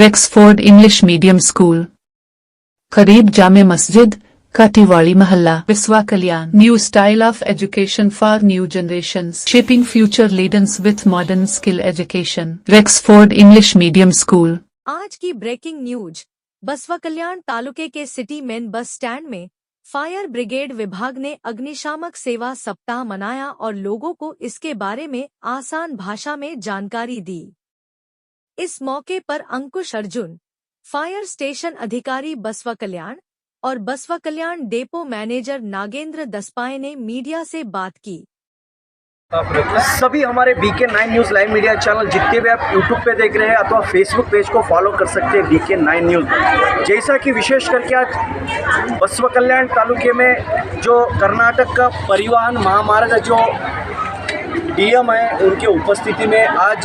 रेक्सफोर्ड English medium school, करीब जामे मस्जिद, काटीवाड़ी महल्ला, विस्वा कल्याण. New style of education for new generations, shaping future leaders with modern skill education. Rexford English Medium School. आज की breaking news. बसवा कल्याण तालुके के सिटी मेन बस स्टैंड में फायर ब्रिगेड विभाग ने अग्निशामक सेवा सप्ताह मनाया और लोगों को इसके बारे में आसान भाषा में जानकारी दी. इस मौके पर अंकुश अर्जुन, फायर स्टेशन अधिकारी बसवा कल्याण और बसवा कल्याण डेपो मैनेजर नागेंद्र दसपाए ने मीडिया से बात की. सभी हमारे BK9 news live media channel जितने भी आप यूट्यूब पे देख रहे हैं अथवा फेसबुक पेज को फॉलो कर सकते हैं BK9 न्यूज़. जैसा कि विशेष करके आज बसवा कल्याण तालुके में जो कर्नाटक का परिवहन महामार्ग जो DM है उनके उपस्थिति में आज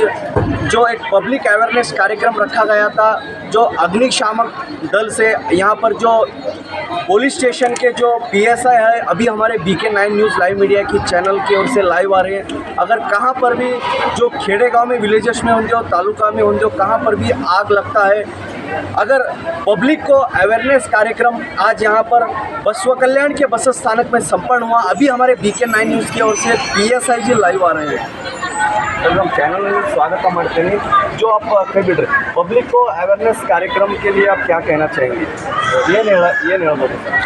जो एक पब्लिक अवेयरनेस कार्यक्रम रखा गया था, जो अग्निशामक दल से यहाँ पर जो पुलिस स्टेशन के जो PSI है अभी हमारे BK9 न्यूज़ लाइव मीडिया की चैनल की ओर से लाइव आ रहे हैं. अगर कहाँ पर भी जो खेड़े गांव में विलेजेस में होंगे और तालुका में होंगे कहाँ पर भी आग लगता है, अगर पब्लिक को अवेयरनेस कार्यक्रम आज यहाँ पर बसवा कल्याण के बस स्थानक में संपन्न हुआ. अभी हमारे BK9 न्यूज़ की ओर से PSI जी लाइव आ रहे हैं. तो हम चैनल में स्वागत ಮಾಡ್ते हैं. जो आप कह बिड्रे पब्लिक को अवेयरनेस कार्यक्रम के लिए आप क्या कहना चाहेंगे? ಏನು ಹೇಳ್ಬೋದು ಸರ್?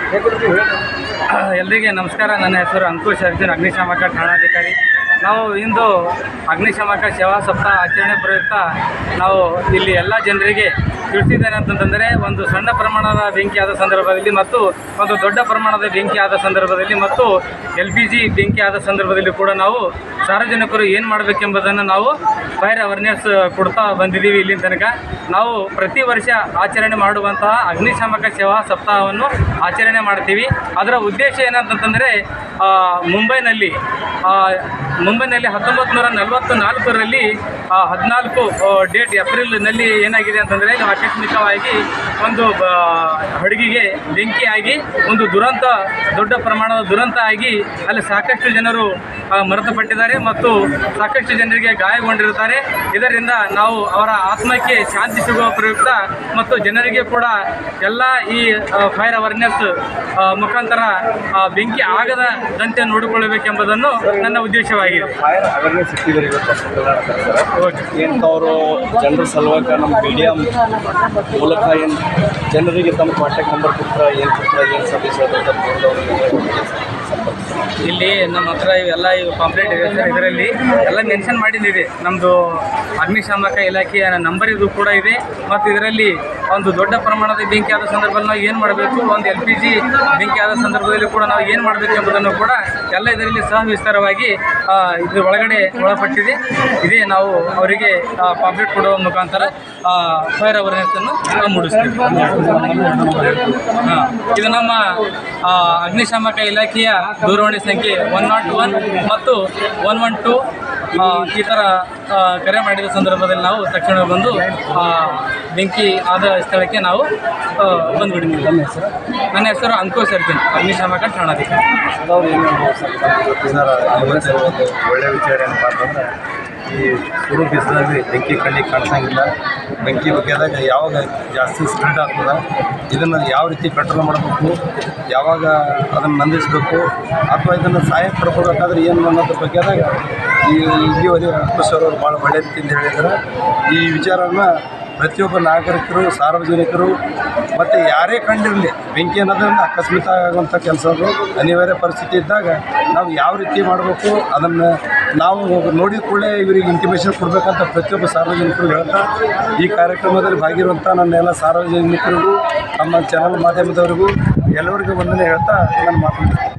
ಎಲ್ಲರಿಗೆ ನಮಸ್ಕಾರ. ನನ್ನ ಹೆಸರು ಅಂಕುಶ್ ಅರ್ಜುನ್, ಅಗ್ನಿಶಾಮಕ ಠಾಣಾಧಿಕಾರಿ. ನಾವು ಇಂದು ಅಗ್ನಿಶಾಮಕ ಸೇವಾ ಸಪ್ತಾಹ ಆಚರಣೆ ಪ್ರಯುಕ್ತ ನಾವು ಇಲ್ಲಿ ಎಲ್ಲ ಜನರಿಗೆ ತಿಳಿಸಿದ್ದೇನೆ ಅಂತಂದರೆ, ಒಂದು ಸಣ್ಣ ಪ್ರಮಾಣದ ಬೆಂಕಿಯಾದ ಸಂದರ್ಭದಲ್ಲಿ ಮತ್ತು ಒಂದು ದೊಡ್ಡ ಪ್ರಮಾಣದ ಬೆಂಕಿಯಾದ ಸಂದರ್ಭದಲ್ಲಿ ಮತ್ತು LPG ಬೆಂಕಿಯಾದ ಸಂದರ್ಭದಲ್ಲಿ ಕೂಡ ನಾವು ಸಾರ್ವಜನಿಕರು ಏನು ಮಾಡಬೇಕೆಂಬುದನ್ನು ನಾವು ಫೈರ್ ಅವೇರ್ನೆಸ್ ಕೊಡ್ತಾ ಬಂದಿದ್ದೀವಿ. ಇಲ್ಲಿನ ತನಕ ನಾವು ಪ್ರತಿ ವರ್ಷ ಆಚರಣೆ ಮಾಡುವಂತಹ ಅಗ್ನಿಶಾಮಕ ಸೇವಾ ಸಪ್ತಾಹವನ್ನು ಆಚರಣೆ ಮಾಡ್ತೀವಿ. ಅದರ ಉದ್ದೇಶ ಏನಂತಂದರೆ, ಮುಂಬೈನಲ್ಲಿ 1944ರಲ್ಲಿ 14 ಡೇಟ್ ಏಪ್ರಿಲ್ನಲ್ಲಿ ಏನಾಗಿದೆ ಅಂತಂದರೆ, ಆಕಸ್ಮಿಕವಾಗಿ ಒಂದು ಹಡಗಿಗೆ ಬೆಂಕಿಯಾಗಿ ಒಂದು ದೊಡ್ಡ ಪ್ರಮಾಣದ ದುರಂತ ಆಗಿ ಅಲ್ಲಿ ಸಾಕಷ್ಟು ಜನರು ಮೃತಪಟ್ಟಿದ್ದಾರೆ ಮತ್ತು ಸಾಕಷ್ಟು ಜನರಿಗೆ ಗಾಯಗೊಂಡಿರುತ್ತಾರೆ. ಇದರಿಂದ ನಾವು ಅವರ ಆತ್ಮಕ್ಕೆ ಶಾಂತಿ ಸಿಗುವ ಪ್ರಯುಕ್ತ ಮತ್ತು ಜನರಿಗೆ ಕೂಡ ಎಲ್ಲ ಈ ಫೈರ್ ಅವೇರ್ನೆಸ್ ಮುಖಾಂತರ ಬೆಂಕಿ ಆಗದಂತೆ ನೋಡಿಕೊಳ್ಳಬೇಕೆಂಬುದನ್ನು ನನ್ನ ಉದ್ದೇಶವಾಗಿದೆ. ಫೈರ್ ಅವೇರ್ನೆಸ್ ಎಂಥವರು ಜನರ ಸಲುವಾಗಿ ನಮ್ಮ ಮೀಡಿಯಾ ಮೂಲಕ ಏನು ಜನರಿಗೆ ತಮ್ಮ ಕಾಂಟ್ಯಾಕ್ಟ್ ನಂಬರ್ ಕೊಟ್ಟರೆ ಏನು ಸರ್ವಿಸ್ ಇಲ್ಲಿ ನಮ್ಮ ಹತ್ರ ಇವೆಲ್ಲ ಪಾಂಪ್ಲೆಟ್ ಇದೆ ಸರ್. ಇದರಲ್ಲಿ ಎಲ್ಲ ಮೆನ್ಷನ್ ಮಾಡಿದ್ದೀವಿ. ನಮ್ಮದು ಅಗ್ನಿಶಾಮಕ ಇಲಾಖೆಯ ನಂಬರ್ ಇದು ಕೂಡ ಇದೆ. ಮತ್ತು ಇದರಲ್ಲಿ ಒಂದು ದೊಡ್ಡ ಪ್ರಮಾಣದ ಬೆಂಕಿ ಆದ ಸಂದರ್ಭದಲ್ಲಿ ನಾವು ಏನು ಮಾಡಬೇಕು, ಒಂದು LPG ಬೆಂಕಿ ಆದ ಸಂದರ್ಭದಲ್ಲಿ ಕೂಡ ನಾವು ಏನು ಮಾಡಬೇಕು ಎಂಬುದನ್ನು ಕೂಡ ಎಲ್ಲ ಇದರಲ್ಲಿ ವಿಸ್ತಾರವಾಗಿ ಇದ್ರ ಒಳಗಡೆ ಒಳಪಟ್ಟಿದೆ. ಇದೇ ನಾವು ಅವರಿಗೆ ಪಾಂಪ್ಲೆಟ್ ಕೊಡುವ ಮುಖಾಂತರ ಫೈರ್ ಅವೇರ್ನೆಸ್ಸನ್ನು ನಾವು ಮೂಡಿಸ್ತೀವಿ. ಇದು ನಮ್ಮ ಅಗ್ನಿಶಾಮಕ ಇಲಾಖೆಯ ದೂರವಾಣಿ ಸಂಖ್ಯೆ 101 ಮತ್ತು 112 ಈ ಥರ ಕರೆ ಮಾಡಿದ ಸಂದರ್ಭದಲ್ಲಿ ನಾವು ತಕ್ಷಣ ಬಂದು ಬೆಂಕಿ ಆದ ಸ್ಥಳಕ್ಕೆ ನಾವು ಬಂದುಬಿಡ್ತೀವಿ. ನನ್ನ ಹೆಸರು ಅಂಕುಶ್ ಅರ್ಜುನ್, ಅಗ್ನಿಶಾಮಕ ಠಾಣಾಧಿಕಾರಿ. ಒಳ್ಳೆ ವಿಚಾರ ಏನಪ್ಪ ಅಂತಂದ್ರೆ, ಈ ಶುರು ಬಿಸಿಲಲ್ಲಿ ಬೆಂಕಿ ಕಣ್ಣಿಗೆ ಕಾಣಿಸಂಗಿಲ್ಲ. ಬೆಂಕಿ ಬಗ್ಗೆದಾಗ ಯಾವಾಗ ಜಾಸ್ತಿ ಸ್ಪ್ರೆಡ್ ಆಗ್ತದೆ, ಇದನ್ನು ಯಾವ ರೀತಿ ಕಂಟ್ರೋಲ್ ಮಾಡಬೇಕು, ಯಾವಾಗ ಅದನ್ನು ನಂದಿಸಬೇಕು ಅಥವಾ ಇದನ್ನು ಸಹಾಯ ಪಡ್ಕೋಬೇಕಾದ್ರೆ ಏನು ಅನ್ನೋದ್ರ ಬಗ್ಗೆದಾಗ ಇಲ್ಲಿವರೆಗೆ ಅಂಕುಶ್ ಅವರು ಭಾಳ ಒಳ್ಳೆ ರೀತಿಯಿಂದ ಹೇಳಿದ್ದಾರೆ. ಈ ವಿಚಾರವನ್ನು ಪ್ರತಿಯೊಬ್ಬ ನಾಗರಿಕರು, ಸಾರ್ವಜನಿಕರು ಮತ್ತು ಯಾರೇ ಕಂಡಿರಲಿ, ಬೆಂಕಿ ಅನ್ನೋದ್ರಿಂದ ಅಕಸ್ಮಾತ್ ಆಗುವಂಥ ಕೆಲಸಗಳು ಅನಿವಾರ್ಯ ಪರಿಸ್ಥಿತಿ ಇದ್ದಾಗ ನಾವು ಯಾವ ರೀತಿ ಮಾಡಬೇಕು ಅದನ್ನು ನಾವು ನೋಡಿದ ಕೂಡಲೇ ಇವರಿಗೆ ಇಂಟಿಮೇಷನ್ ಕೊಡಬೇಕಂತ ಪ್ರತಿಯೊಬ್ಬ ಸಾರ್ವಜನಿಕರು ಹೇಳ್ತಾ, ಈ ಕಾರ್ಯಕ್ರಮದಲ್ಲಿ ಭಾಗಿರುವಂಥ ನನ್ನ ಎಲ್ಲ ಸಾರ್ವಜನಿಕರಿಗೂ, ನಮ್ಮ ಚಾನಲ್ ಮಾಧ್ಯಮದವರಿಗೂ ಎಲ್ಲರಿಗೂ ವಂದನೆ ಹೇಳ್ತಾ ನಾನು ಮಾತಾಡ್ತೀನಿ.